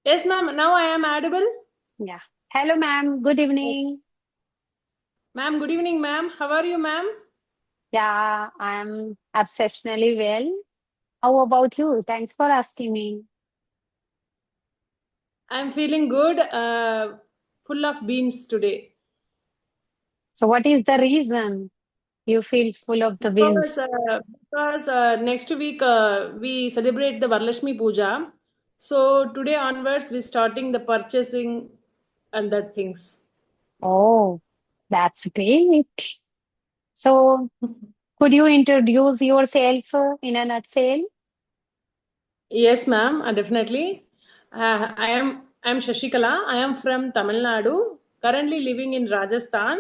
Yes, ma'am. Now I am audible. Yeah. Hello, ma'am. Good evening. Ma'am, good evening, ma'am. How are you, ma'am? Yeah, I'm exceptionally well. How about you? Thanks for asking me. I'm feeling good, full of beans today. So, what is the reason you feel full of the Because, wins? uh, because next week we celebrate the Varlashmi Puja. So today onwards we starting the purchasing and that things. Oh, that's great. So, could you introduce yourself in a nutshell? Yes, ma'am. Definitely. I'm Shashikala. I am from Tamil Nadu. Currently living in Rajasthan.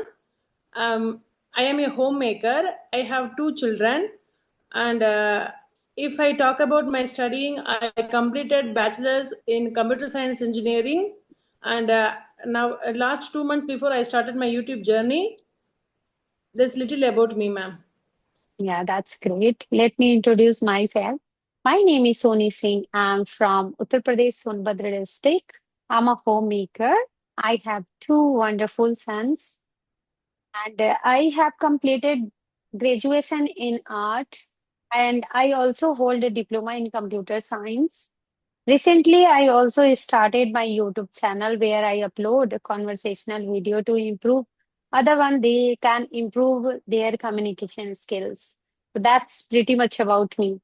Um, I am a homemaker. I have two children, and if I talk about my studying, I completed bachelor's in computer science engineering, and now last 2 months before I started my YouTube journey. There's little about me, ma'am. Yeah, that's great. Let me introduce myself. My name is Soni Singh. I'm from Uttar Pradesh, Sonbhadra district. I'm a homemaker. I have two wonderful sons. And I have completed graduation in art, and I also hold a diploma in computer science. Recently, I also started my YouTube channel where I upload a conversational video to improve other one they can improve their communication skills. So that's pretty much about me.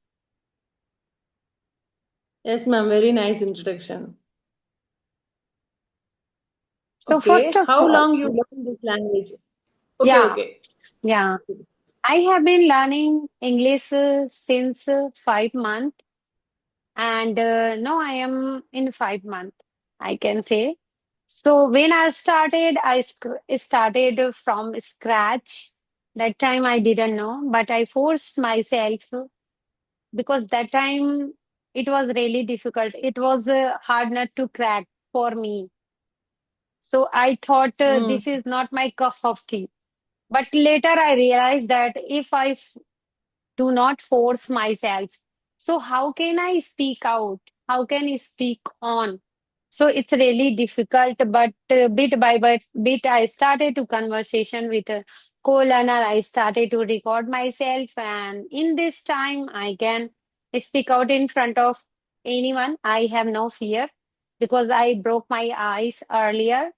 Yes, ma'am. Very nice introduction. So first Okay. of How all, long you learn this language? Okay, yeah, okay. yeah, I have been learning English since 5 months. And now I am in 5 months, I can say. So when I started, started from scratch. That time I didn't know, but I forced myself because that time it was really difficult. It was a hard nut to crack for me. So I thought Mm. this is not my cup of tea. But later I realized that if I do not force myself. So how can I speak out? How can I speak on? So it's really difficult, but bit by bit, I started to conversation with a co-learner. I started to record myself, and in this time, I can speak out in front of anyone. I have no fear because I broke my eyes earlier,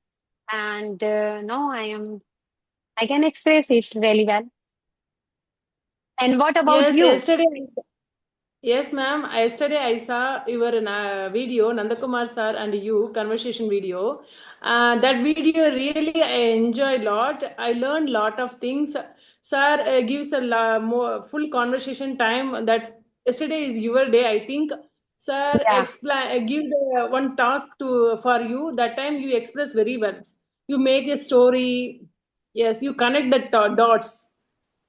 and now I can express it really well. And what about Yes, you? yes, ma'am. Yesterday I saw your video, Nandakumar sir and you conversation video. That video really I enjoy a lot. I learned lot of things. Sir gives more full conversation time. That yesterday is your day. I think sir Yeah. explain give the one task to for you. That time you express very well. You make a story. Yes, you connect the dots.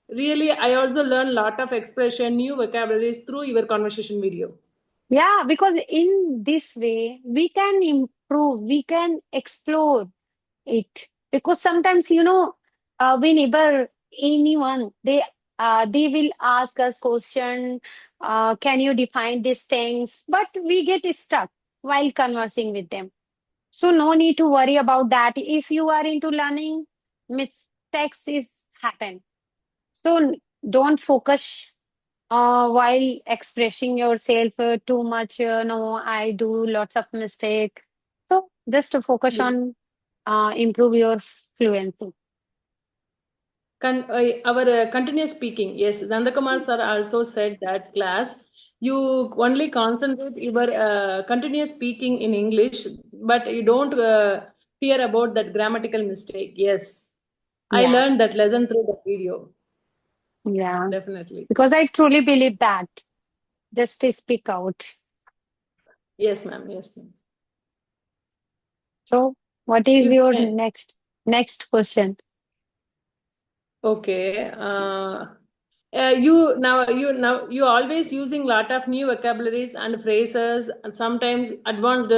Really, I also learn a lot of expression, new vocabularies through your conversation video. Yeah, because in this way we can improve, we can explore it. Because sometimes, whenever anyone they will ask us question, can you define these things? But we get stuck while conversing with them. So no need to worry about that. If you are into learning, mistakes is happen. So don't focus while expressing yourself too much. No, I do lots of mistake. So just to focus Yes. on improve your fluency. Our continuous speaking, yes, Nandakumar sir also said that class, you only concentrate your continuous speaking in English, but you don't fear about that grammatical mistake. Yes, I Yeah, learned that lesson through the video, yeah. definitely. Because I truly believe that. Just to speak out. Yes, ma'am. Yes, ma'am. So what is You your can. next question? Okay. You always using lot of new vocabularies and phrases and sometimes advanced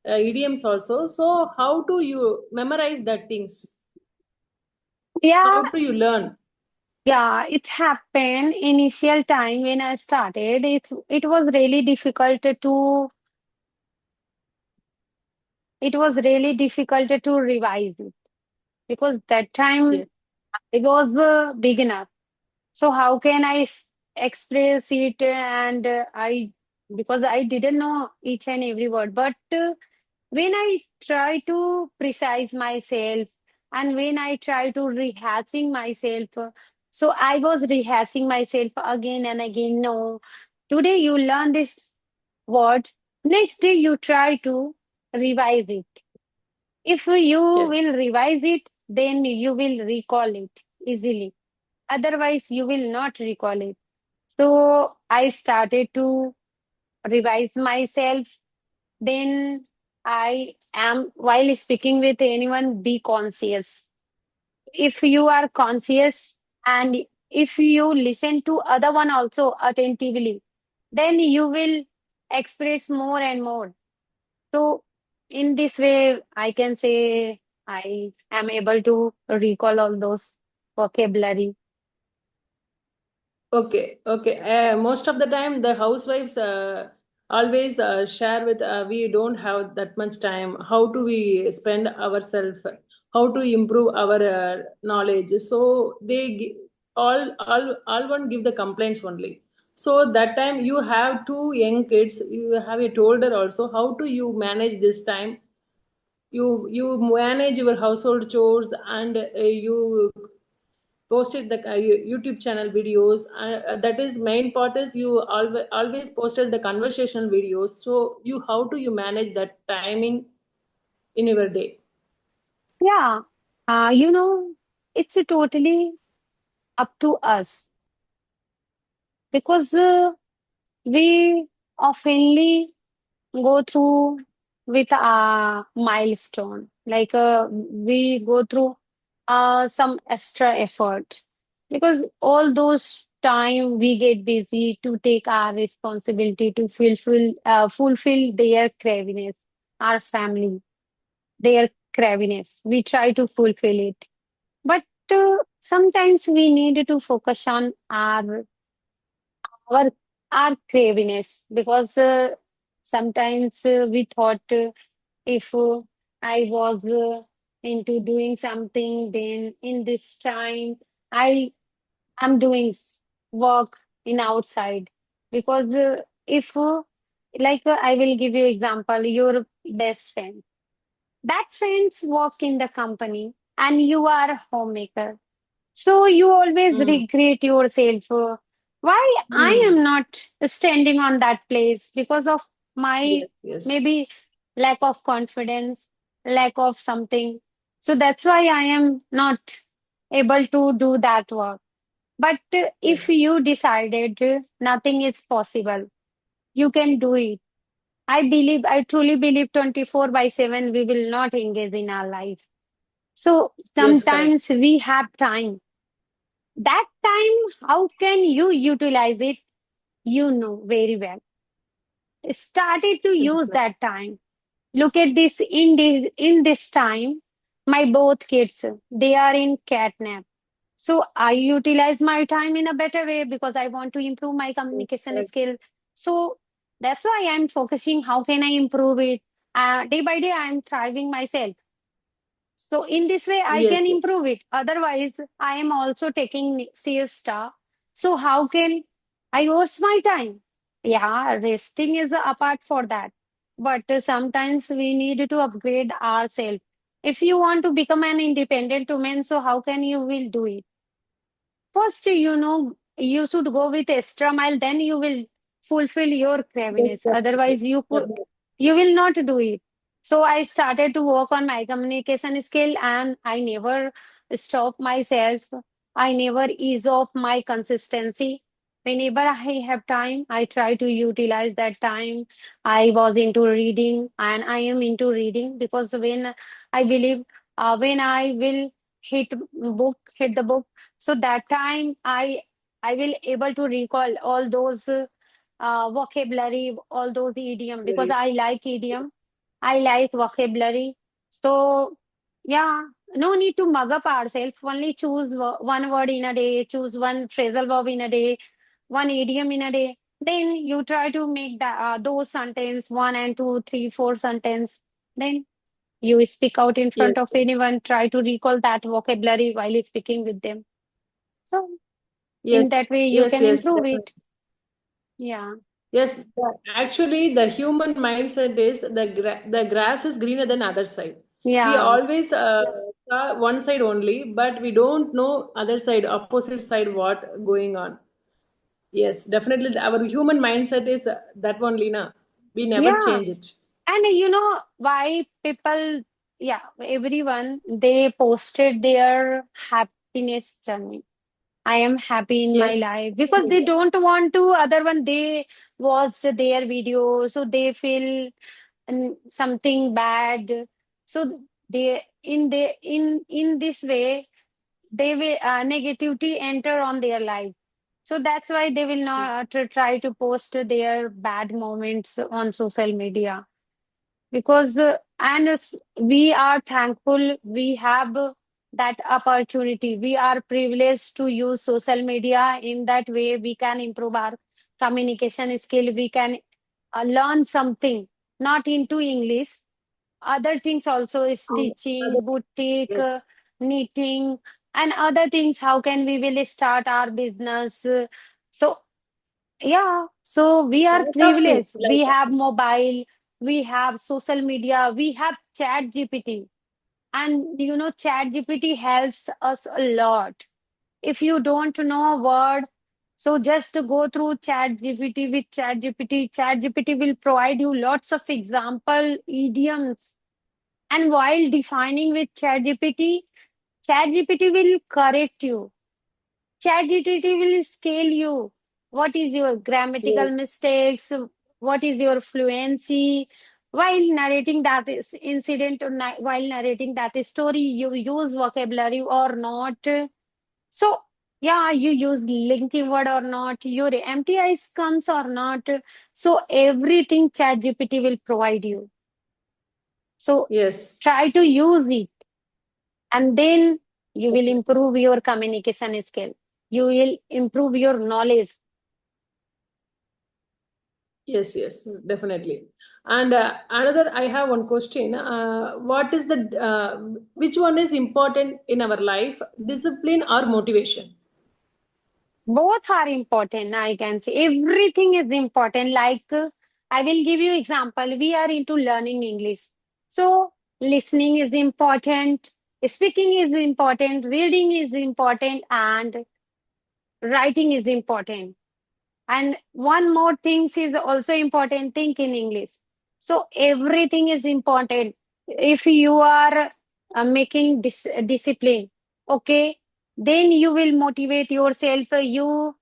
idioms also. So how do you memorize that things? Yeah, How do you learn? yeah. It happened initial time when I started. It was really difficult to it was really difficult to revise it because that time Yes. I was the beginner. So how can I express it? And because I didn't know each and every word, but when I try to precise myself and when I try to rehashing myself, so I was rehashing myself again and again. No, today you learn this word, next day you try to revise it. If you will Yes. revise it, then you will recall it easily. Otherwise, you will not recall it. So I started to revise myself. Then I am, while speaking with anyone, be conscious. If you are conscious and if you listen to other one also attentively, then you will express more and more. So in this way, I can say I am able to recall all those vocabulary. Okay, okay. Most of the time, the housewives always share with we don't have that much time. How do we spend ourselves? How to improve our knowledge? So all one give the complaints only. So that time you have two young kids. You have a told her also. How do you manage this time? You manage your household chores and you posted the YouTube channel videos. That is main part is you always posted the conversational videos. So you how do you manage that timing in your day? Yeah, you know, it's totally up to us because we oftenly go through with a milestone, like we go through some extra effort because all those time we get busy to take our responsibility to fulfill their craviness, our family, their craviness. We try to fulfill it. But sometimes we need to focus on our our craviness because sometimes we thought if I was into doing something, then in this time I am doing work in outside because if like I will give you example, your best friend, that friends work in the company and you are a homemaker, so you always Mm. regret yourself. Why I Mm. am not standing on that place because of my Yes, yes, maybe lack of confidence, lack of something. So that's why I am not able to do that work. But if yes, you decided nothing is possible, you can do it. I truly believe 24 by 7 we will not engage in our life. So yes, correct. sometimes we have time. That time, how can you utilize it? You know very well. Started to use Exactly. that time. Look at this in this time, my both kids, they are in catnap. So I utilize my time in a better way because I want to improve my Yes, communication correct. skill. So that's why I'm focusing how can I improve it. Day by day, I'm thriving myself. So in this way, I Yes, can yes, improve it. Otherwise, I am also taking siesta. So how can I waste my time? Yeah, resting is a part for that. But sometimes we need to upgrade ourselves. If you want to become an independent woman, so how can you will do it? First, you should go with extra mile, then you will fulfill your yes, craviness. definitely. Otherwise, Definitely. you will not do it. So I started to work on my communication skill and I never stop myself. I never ease off my consistency. Whenever I have time, I try to utilize that time. I was into reading and I am into reading because when I believe when I will hit the book, so that time I will able to recall all those vocabulary, all those idiom because Very. I like idiom, I like vocabulary. So yeah, no need to mug up ourselves. Only choose one word in a day, choose one phrasal verb in a day, one idiom in a day. Then you try to make those sentence one and two, three, four sentence. Then You speak out in Yes, front of anyone, try to recall that vocabulary while speaking with them. So yes, in that way, you yes, can yes, improve definitely. it. Yeah. Yes, actually, the human mindset is the grass is greener than other side. We Yeah. always saw one side only, but we don't know other side, opposite side, what going on. Yes, definitely, our human mindset is that one, Lina. We never Yeah. change it. And you know why people, yeah, everyone, they posted their happiness journey. I am happy in my Yes, life because they don't want to other one they watch their video so they feel something bad. So they in this way they will negativity enter on their life. So that's why they will not try to post their bad moments on social media because we are thankful we have that opportunity. We are privileged to use social media. In that way we can improve our communication skill. We can learn something not into English, other things also, other, stitching, boutique, yes, knitting, and other things. How can we will start our business? So yeah, so we are lot of things privileged. We like have mobile, we have social media, we have Chat GPT. And you know, Chat GPT helps us a lot. If you don't know a word, so just to go through Chat GPT with Chat GPT. Chat GPT will provide you lots of example idioms. And while defining with Chat GPT, Chat GPT will correct you. ChatGPT will scale you. What is your yes, grammatical mistakes? What is your fluency? While narrating that is incident or while narrating that story, you use vocabulary or not. So yeah, you use linking word or not. Your MTIs comes or not. So everything ChatGPT will provide you. So yes, try to use it, and then you will improve your communication skill. You will improve your knowledge. yes, yes, definitely. And another, I have one question. What is the which one is important in our life, discipline or motivation? Both are important, I can say. Everything is important. Like, I will give you example. We are into learning English. So, listening is important, speaking is important, reading is important, and writing is important. And one more thing is also important thing in English. So, everything is important. If you are making discipline, okay, then you will motivate yourself. You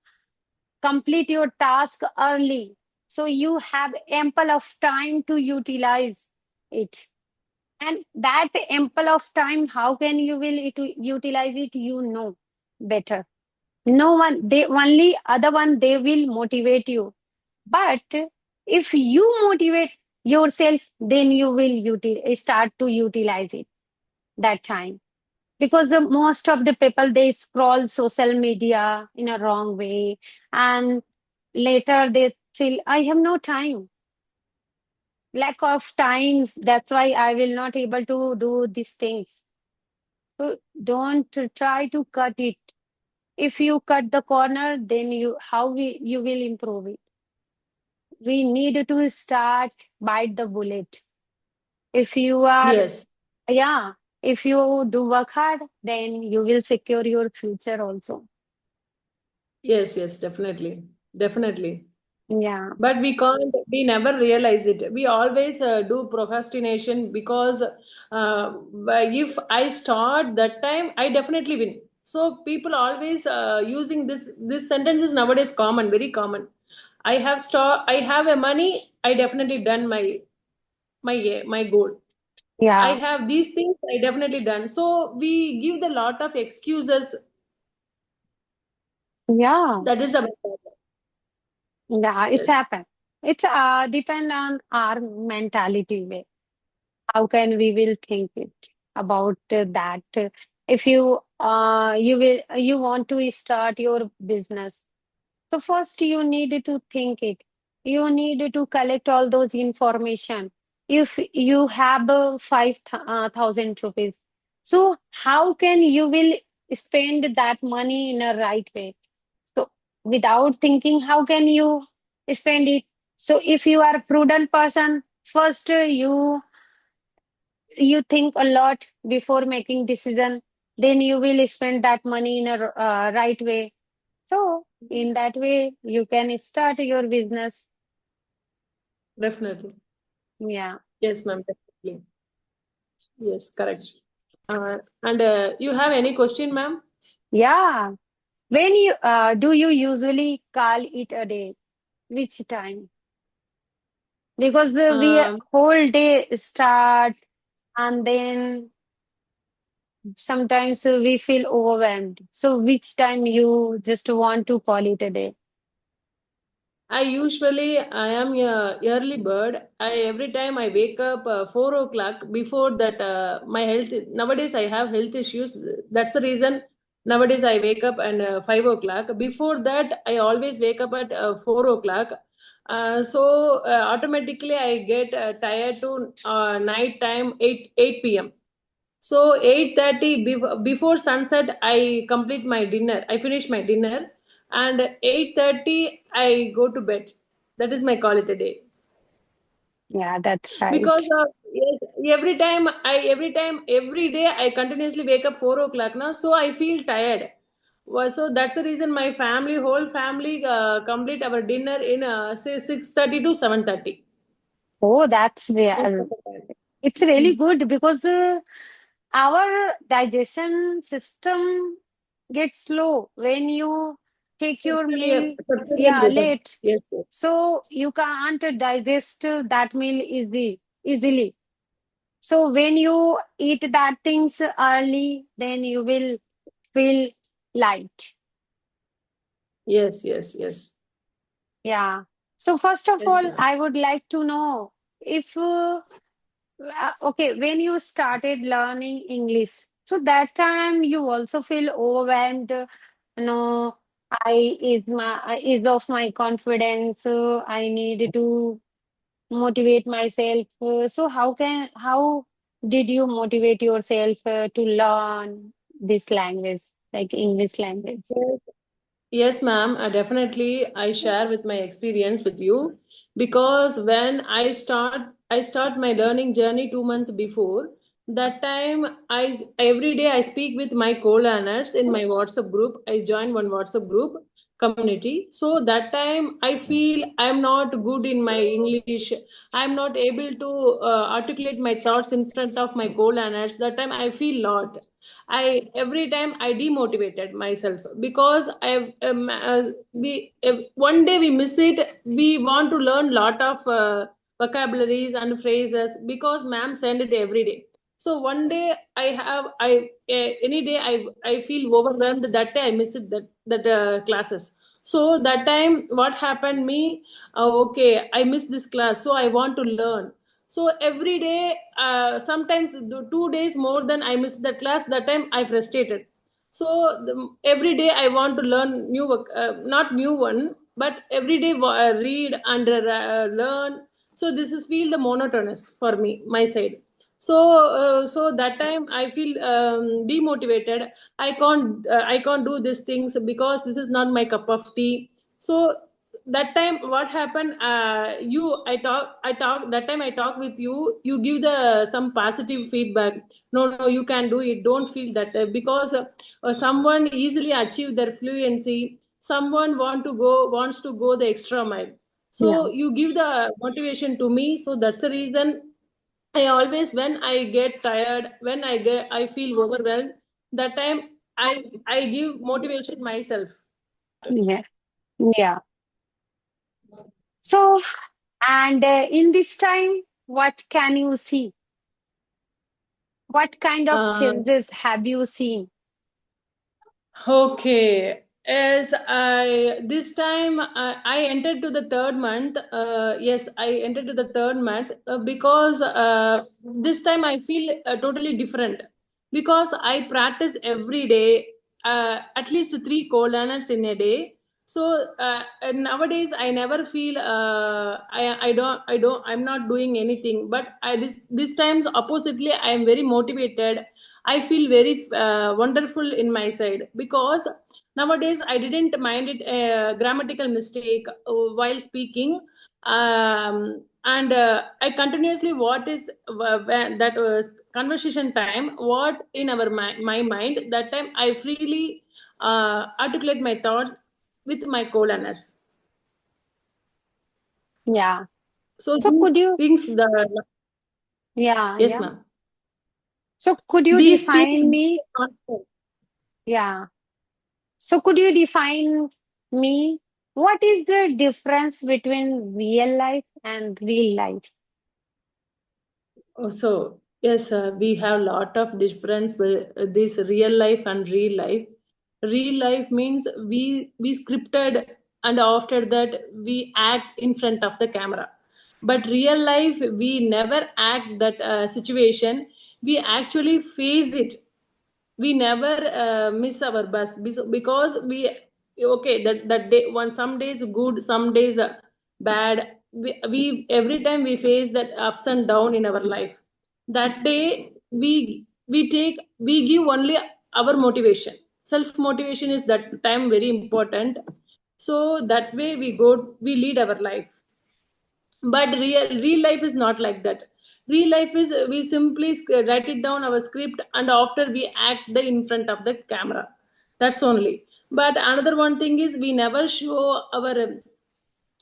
complete your task early so you have ample of time to utilize it. And that ample of time, how can you will utilize it, you know better. No one, they only other one, they will motivate you. But if you motivate yourself, then you will start to utilize it that time. Because the most of the people, they scroll social media in a wrong way, and later they feel I have no time, lack of times, that's why I will not able to do these things. So don't try to cut it. If you cut the corner, then you will improve it. We need to start bite the bullet. If you are, Yes, yeah, if you do work hard, then you will secure your future also. yes, yes, definitely, definitely. Yeah. But we can't, we never realize it. We always do procrastination because if I start that time, I definitely win. So people always using this sentence is nowadays common, very common. I have a money, I definitely done my goal. I Yeah. have these things, I definitely done. So we give the lot of excuses. Yeah. That is the problem. Yeah, it's Yes. happened. It's depend on our mentality way. How can we will think it about that? If you want to start your business, so first you need to think it. You need to collect all those information. if you have 5,000 rupees, so how can you will spend that money in a right way? So without thinking, how can you spend it? So if you are a prudent person, first you think a lot before making decision, then you will spend that money in a right way. So in that way, you can start your business. Definitely. Yeah. Yes, ma'am. Definitely. Yes, correct. And you have any question, ma'am? Yeah. When you do you usually call it a day? Which time? Because we Um, whole day start and then sometimes we feel overwhelmed. So which time you just want to call it a day? I am a early bird. I every time I wake up 4 o'clock. Before that, my health nowadays I have health issues. That's the reason nowadays I wake up and 5 o'clock. Before that, I always wake up at 4 o'clock. So automatically I get tired to night time 8 p.m. So 8:30 before sunset, I complete my dinner. I finish my dinner, and 8:30 I go to bed. That is my quality day. Yeah, that's Because right. yes, every day I continuously wake up 4 o'clock now, so I feel tired. So that's the reason my whole family, complete our dinner in say 6:30 to 7:30. Oh, that's Most real. of the time. It's really good because our digestion system gets slow when you take your Actually, meal, circadian yeah, rhythm. late. Yes, yes. So you can't digest that meal easily. So when you eat that things early, then you will feel light. Yes, yes, yes. Yeah. So first of Yes, all, ma'am. I would like to know if okay, when you started learning English, so that time you also feel overwhelmed. No, I is of my confidence. I need to motivate myself. So how did you motivate yourself to learn this language, like English language? Yes, yes, ma'am. Definitely, I share with my experience with you because when I start my learning journey 2 months before. That time, I every day I speak with my co-learners in my WhatsApp group. I join one WhatsApp group community. So that time, I feel I'm not good in my English. I'm not able to articulate my thoughts in front of my co-learners. That time, I feel lot. I every time I demotivated myself because one day we miss it. We want to learn lot of vocabularies and phrases because ma'am send it every day. So one day any day I feel overwhelmed. That day I miss it that classes. So that time what happened me? Okay, I miss this class, so I want to learn. So every day, sometimes 2 days more than I missed that class. That time I frustrated. So every day I want to learn new work, not new one, but every day read and learn. So this is feel the monotonous for me, my side. So that time I feel demotivated. I can't do these things because this is not my cup of tea. So that time what happened, I talk that time I talk with you. You give the some positive feedback. No, you can do it. Don't feel that because someone easily achieve their fluency. Someone wants to go the extra mile. Yeah. So you give the motivation to me. So that's the reason I always, when I get tired, I feel overwhelmed. That time I give motivation myself. Yeah. Yeah. So, and in this time, what can you see? What kind of Uh, changes have you seen? okay. As I this time I entered to the third month. Yes, I entered to the third month because this time I feel totally different because I practice every day, at least three co-learners in a day. So nowadays I never feel I'm not doing anything, but this times oppositely I am very motivated. I feel very wonderful in my side, because nowadays I didn't mind it grammatical mistake while speaking. And I continuously what is when that was conversation time, what in my mind that time I freely articulate my thoughts with my co-learners. Yeah. So So these could you, things, the yeah, yes, yeah. ma'am. So could you These things. define me? Yeah. So could you define me? What is the difference between real life and real life? So yes, we have lot of difference with this real life and real life. Real life means we scripted, and after that we act in front of the camera. But real life, we never act that situation. We actually face it. We never miss our bus, because we, okay, that day one, some days good, some days bad. We every time we face that ups and down in our life. That day we give only our motivation. Self motivation is that time very important. So that way we lead our life. But real life is not like that. Real life is we simply write it down our script, and after we act the in front of the camera. That's only. But another one thing is we never show our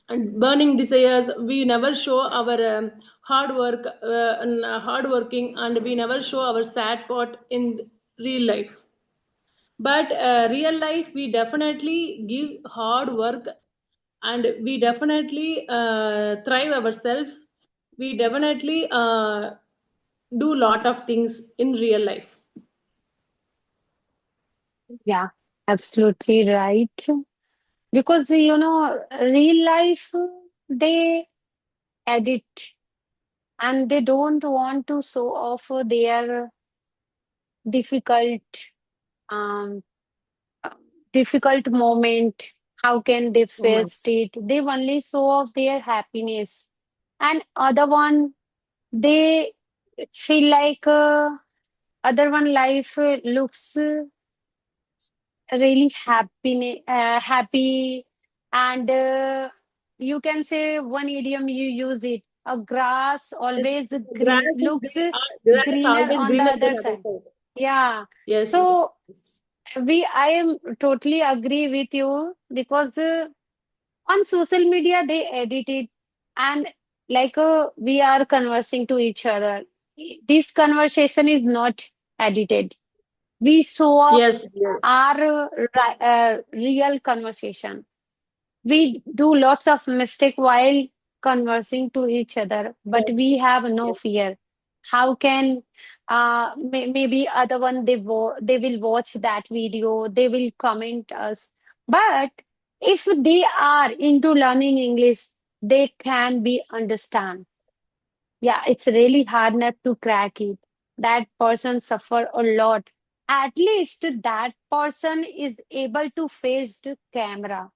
burning desires. We never show our hard work, hard working, and we never show our sad part in real life. But real life, we definitely give hard work, and we definitely thrive ourselves. We definitely do lot of things in real life. Yeah, absolutely right. Because, real life, they edit and they don't want to show off their difficult, um, difficult moment. How can they Oh my. face it? They only show off their happiness. And other one, they feel like other one life looks really happy, and you can say one idiom you use it. A grass Yes, always grass is looks green, grass greener always on the greener other than other side. side. Yeah. Yes, So yes. I am totally agree with you because on social media they edit it, and like we are conversing to each other. This conversation is not edited. We show off Yes, yes, our real conversation. We do lots of mistake while conversing to each other, but yes, we have no yes. fear. How can maybe other one they will watch that video, they will comment us. But if they are into learning English, they can be understand. Yeah, it's really hard not to crack it. That person suffer a lot. At least that person is able to face the camera.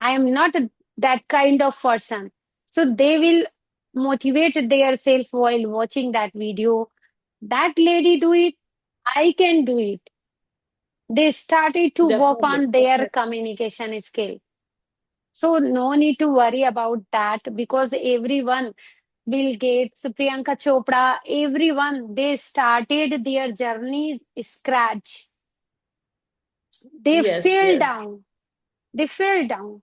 I am not that kind of person. So they will motivate their self while watching that video. That lady do it, I can do it. They started to work Definitely, on their definitely. communication skill. So no need to worry about that because everyone, Bill Gates, Priyanka Chopra, everyone, they started their journey scratch. They Yes, fell yes. down. They fell down.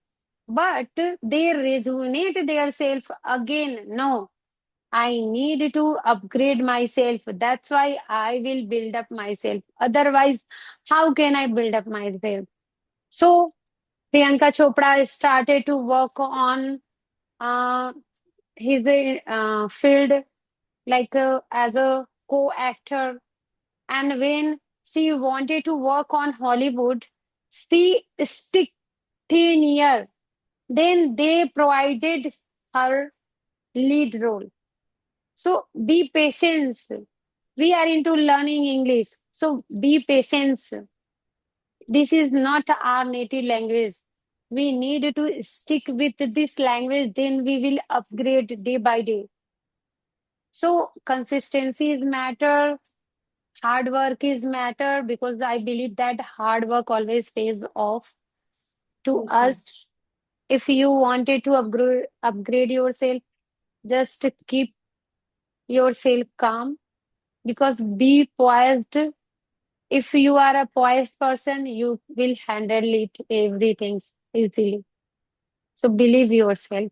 But they rejuvenate their self again. No, I need to upgrade myself. That's why I will build up myself. Otherwise, how can I build up myself? So Priyanka Chopra started to work on uh, his field like as a co-actor, and when she wanted to work on Hollywood, she stick 10 years. Then they provided her lead role. So be patient. We are into learning English. So be patient. This is not our native language. We need to stick with this language, then we will upgrade day by day. So consistency is matter, hard work is matter, because I believe that hard work always pays off to Yes, ma'am. us. If you wanted to upgrade yourself, just keep yourself calm, because be poised. If you are a poised person, you will handle it everything easily. So believe yourself.